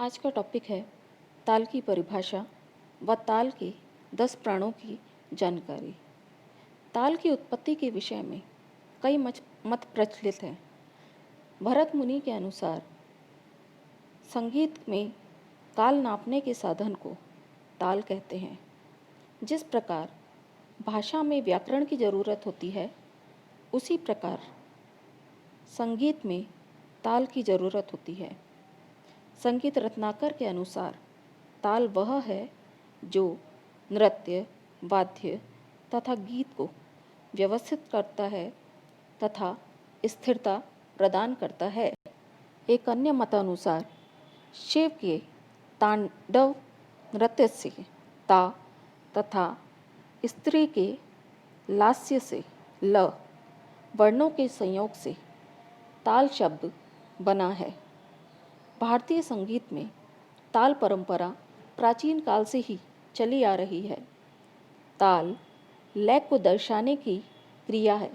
आज का टॉपिक है ताल की परिभाषा व ताल के 10 प्राणों की जानकारी। ताल की उत्पत्ति के विषय में कई मत प्रचलित हैं। भरत मुनि के अनुसार संगीत में काल नापने के साधन को ताल कहते हैं। जिस प्रकार भाषा में व्याकरण की ज़रूरत होती है, उसी प्रकार संगीत में ताल की ज़रूरत होती है। संगीत रत्नाकर के अनुसार ताल वह है जो नृत्य, वाद्य तथा गीत को व्यवस्थित करता है तथा स्थिरता प्रदान करता है। एक अन्य मतानुसार शिव के तांडव नृत्य से ता तथा स्त्री के लास्य से ल वर्णों के संयोग से ताल शब्द बना है। भारतीय संगीत में ताल परंपरा प्राचीन काल से ही चली आ रही है। ताल लय को दर्शाने की क्रिया है।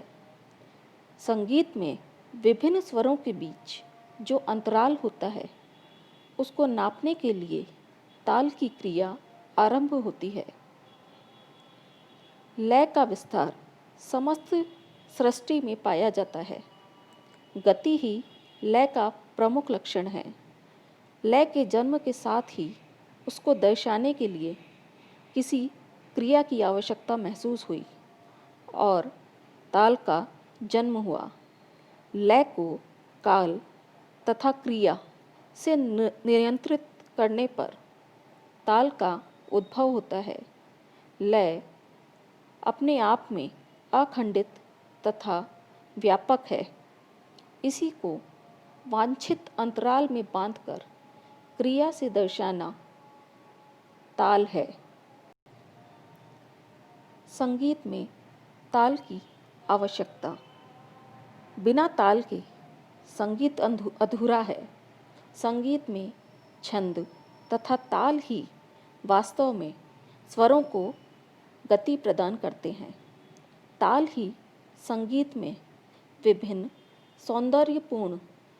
संगीत में विभिन्न स्वरों के बीच जो अंतराल होता है, उसको नापने के लिए ताल की क्रिया आरंभ होती है। लय का विस्तार समस्त सृष्टि में पाया जाता है। गति ही लय का प्रमुख लक्षण है। लय के जन्म के साथ ही उसको दर्शाने के लिए किसी क्रिया की आवश्यकता महसूस हुई और ताल का जन्म हुआ। लय को काल तथा क्रिया से नियंत्रित करने पर ताल का उद्भव होता है। लय अपने आप में अखंडित तथा व्यापक है। इसी को वांछित अंतराल में बांधकर क्रिया से दर्शाना ताल है। संगीत में ताल की आवश्यकता। बिना ताल के संगीत अधूरा है। संगीत में छंद तथा ताल ही वास्तव में स्वरों को गति प्रदान करते हैं। ताल ही संगीत में विभिन्न सौंदर्यपूर्ण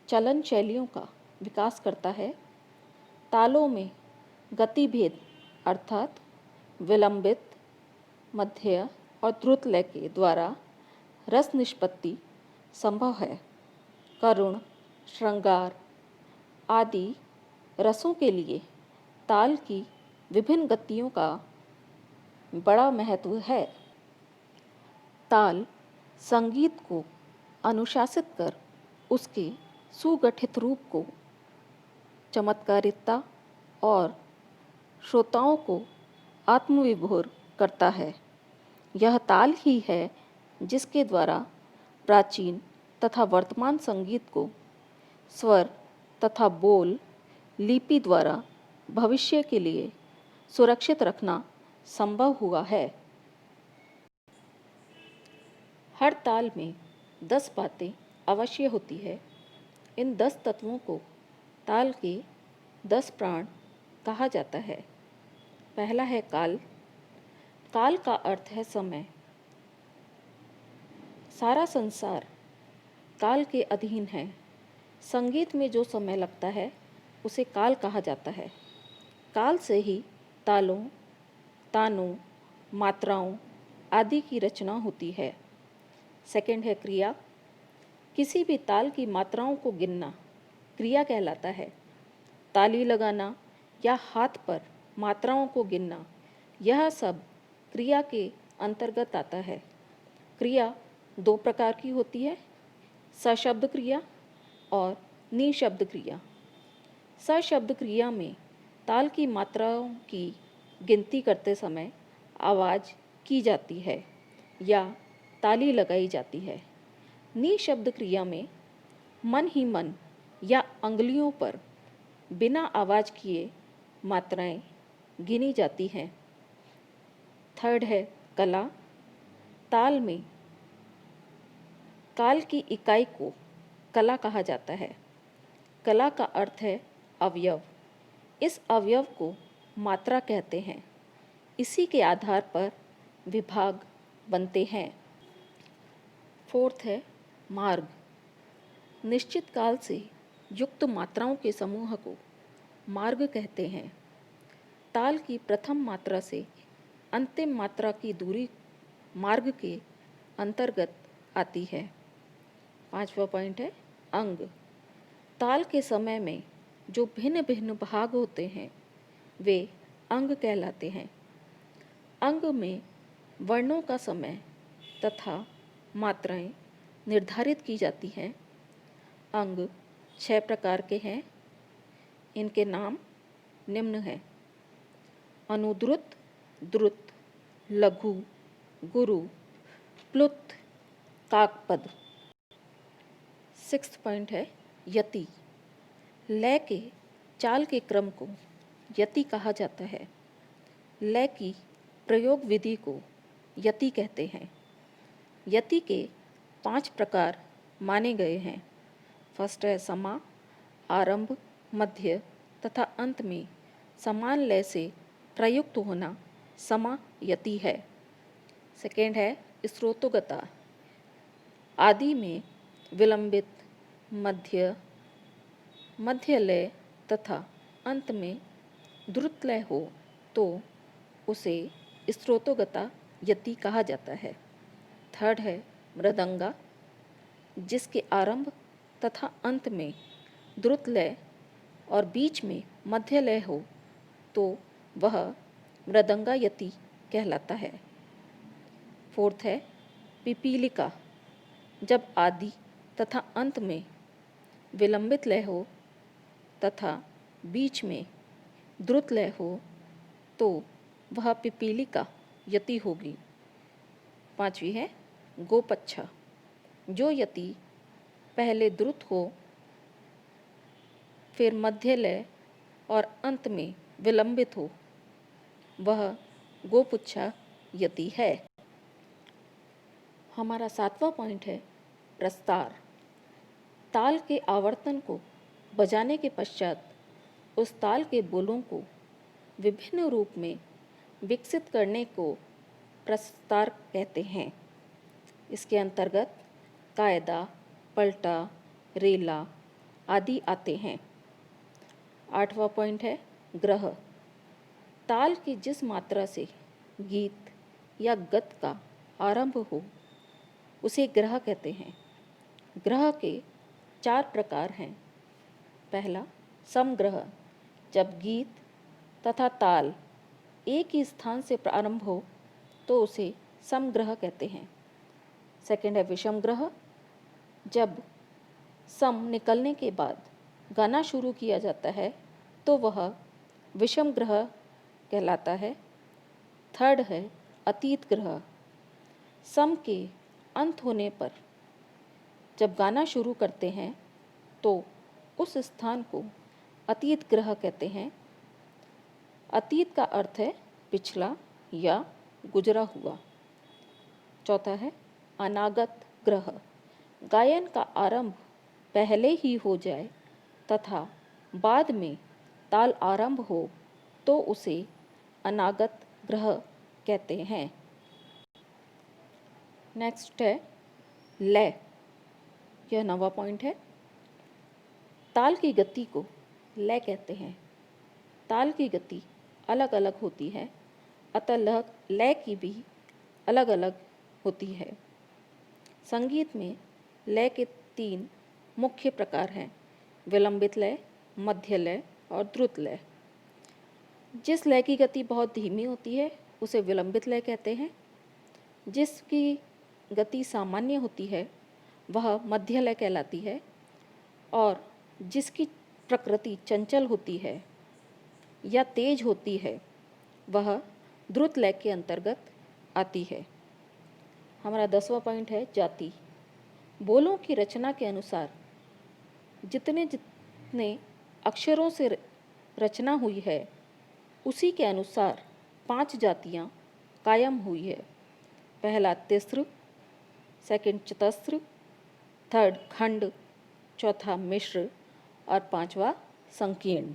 चलन शैलियों का विकास करता है। तालों में गतिभेद अर्थात विलंबित, मध्य और द्रुत लय के द्वारा रस निष्पत्ति संभव है। करुण, श्रृंगार आदि रसों के लिए ताल की विभिन्न गतियों का बड़ा महत्व है। ताल संगीत को अनुशासित कर उसके सुगठित रूप को चमत्कारिता और श्रोताओं को आत्मविभोर करता है। यह ताल ही है जिसके द्वारा प्राचीन तथा वर्तमान संगीत को स्वर तथा बोल लिपि द्वारा भविष्य के लिए सुरक्षित रखना संभव हुआ है। हर ताल में 10 बातें अवश्य होती है। इन 10 तत्वों को ताल के 10 प्राण कहा जाता है। पहला है काल। काल का अर्थ है समय। सारा संसार काल के अधीन है। संगीत में जो समय लगता है उसे काल कहा जाता है। काल से ही तालों, तानों, मात्राओं आदि की रचना होती है। सेकंड है क्रिया। किसी भी ताल की मात्राओं को गिनना क्रिया कहलाता है। ताली लगाना या हाथ पर मात्राओं को गिनना, यह सब क्रिया के अंतर्गत आता है। क्रिया 2 प्रकार की होती है, सशब्द क्रिया और निशब्द क्रिया। सशब्द क्रिया में ताल की मात्राओं की गिनती करते समय आवाज़ की जाती है या ताली लगाई जाती है। निशब्द क्रिया में मन ही मन या अंगुलियों पर बिना आवाज़ किए मात्राएं गिनी जाती हैं। थर्ड है कला। ताल में काल की इकाई को कला कहा जाता है। कला का अर्थ है अवयव। इस अवयव को मात्रा कहते हैं। इसी के आधार पर विभाग बनते हैं। फोर्थ है मार्ग। निश्चित काल से युक्त मात्राओं के समूह को मार्ग कहते हैं। ताल की प्रथम मात्रा से अंतिम मात्रा की दूरी मार्ग के अंतर्गत आती है। 5वां पॉइंट है अंग। ताल के समय में जो भिन्न भिन्न भाग होते हैं वे अंग कहलाते हैं। अंग में वर्णों का समय तथा मात्राएं निर्धारित की जाती हैं। अंग 6 प्रकार के हैं। इनके नाम निम्न हैं: अनुद्रुत, द्रुत, लघु, गुरु, प्लुत, काकपद। 6th पॉइंट है यति। लय के चाल के क्रम को यति कहा जाता है। लय की प्रयोग विधि को यति कहते हैं। यति के 5 प्रकार माने गए हैं। फर्स्ट है समा, आरंभ, मध्य तथा अंत में समान लय से प्रयुक्त होना समा यति है। सेकेंड है स्रोतोगता। आदि में विलंबित, मध्य लय तथा अंत में द्रुत लय हो तो उसे स्रोतोगता यति कहा जाता है। थर्ड है मृदंगा। जिसके आरंभ तथा अंत में द्रुत लय और बीच में मध्य लय हो तो वह मृदंगा यति कहलाता है। फोर्थ है पिपीलिका। जब आदि तथा अंत में विलंबित लय हो तथा बीच में द्रुत लय हो तो वह पिपीलिका यति होगी। 5वीं है गोपच्छा। जो यति पहले द्रुत हो फिर मध्य लय और अंत में विलंबित हो वह गोपुच्छा यति है। हमारा 7वां पॉइंट है प्रस्तार। ताल के आवर्तन को बजाने के पश्चात उस ताल के बोलों को विभिन्न रूप में विकसित करने को प्रस्तार कहते हैं। इसके अंतर्गत कायदा, पलटा, रेला आदि आते हैं। 8वां पॉइंट है ग्रह। ताल की जिस मात्रा से गीत या गत का आरंभ हो उसे ग्रह कहते हैं। ग्रह के 4 प्रकार हैं। पहला समग्रह। जब गीत तथा ताल एक ही स्थान से प्रारंभ हो तो उसे समग्रह कहते हैं। सेकंड है विषम ग्रह। जब सम निकलने के बाद गाना शुरू किया जाता है तो वह विषम ग्रह कहलाता है। थर्ड है अतीत ग्रह। सम के अंत होने पर जब गाना शुरू करते हैं तो उस स्थान को अतीत ग्रह कहते हैं। अतीत का अर्थ है पिछला या गुजरा हुआ। चौथा है अनागत ग्रह। गायन का आरंभ पहले ही हो जाए तथा बाद में ताल आरंभ हो तो उसे अनागत ग्रह कहते हैं। नेक्स्ट है लय। यह 9वां पॉइंट है। ताल की गति को लय कहते हैं। ताल की गति अलग अलग होती है अतः लय की भी अलग अलग होती है। संगीत में लय के 3 मुख्य प्रकार हैं: विलंबित लय, मध्य लय और द्रुत लय। जिस लय की गति बहुत धीमी होती है उसे विलंबित लय कहते हैं। जिसकी गति सामान्य होती है वह मध्य लय कहलाती है और जिसकी प्रकृति चंचल होती है या तेज होती है वह द्रुत लय के अंतर्गत आती है। हमारा 10वां पॉइंट है जाति। बोलों की रचना के अनुसार जितने जितने अक्षरों से रचना हुई है उसी के अनुसार 5 जातियां कायम हुई है। पहला तिस्र, सेकंड चतस्र, थर्ड खंड, चौथा मिश्र और 5वां संकीर्ण।